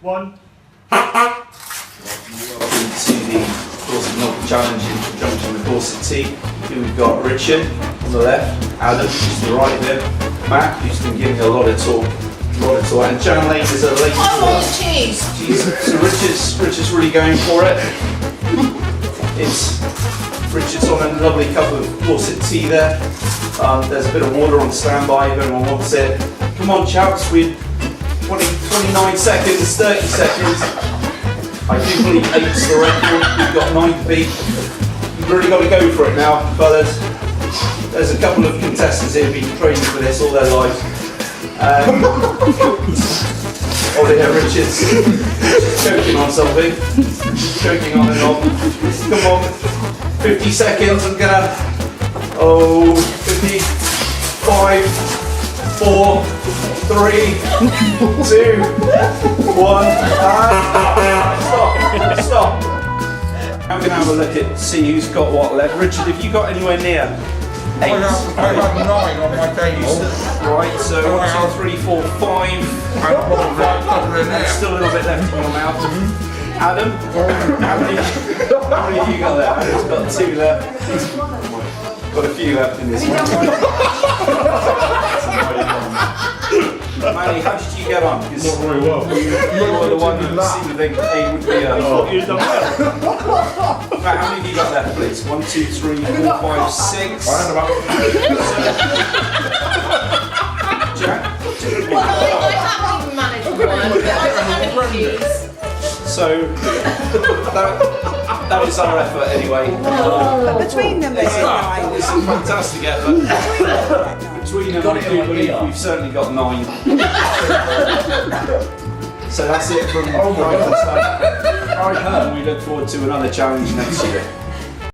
1. Welcome to the Dorset Milk Challenge in conjunction with Dorset Tea. Here we've got Richard on the left, Adam who's to the right there, Matt who's been giving a lot of talk, and Jan Lane is a late I want the cheese. So Richard's really going for it. Richard's on a lovely cup of Dorset tea there. There's a bit of water on standby if anyone wants it. Come on chaps, we're 29 seconds, 30 seconds. I do believe 8's the record. We've got 9 to beat. You've really got to go for it now, fellas. There's a couple of contestants here who've been training for this all their lives. Oh yeah, Richard's choking on something. Choking on and on. Come on. 50 seconds, I'm gonna... 50, 5, 4, 3, 2, 1, stop. I'm gonna have a look at, see who's got what left. Richard, have you got anywhere near 8? I got 9 on my table. Right, so 1, 2, 3, 4, 5. There's still a little bit left in your mouth. Adam, how many have you got there? Adam's got 2 left. Got a few left in this one. Manny, how did you get on? Not very well. You were the one who seemed to think A would be a... You've done well. Matt, how many have you got left, please? 1, 2, 3, 4, 5, 6. I had about... Jack? Well, I haven't even managed one, but I don't have any cheese. So, that is our effort anyway. Between them, It's a fantastic effort. Between them, I do believe we've certainly got 9. So that's it from Dike and we look forward to another challenge next year.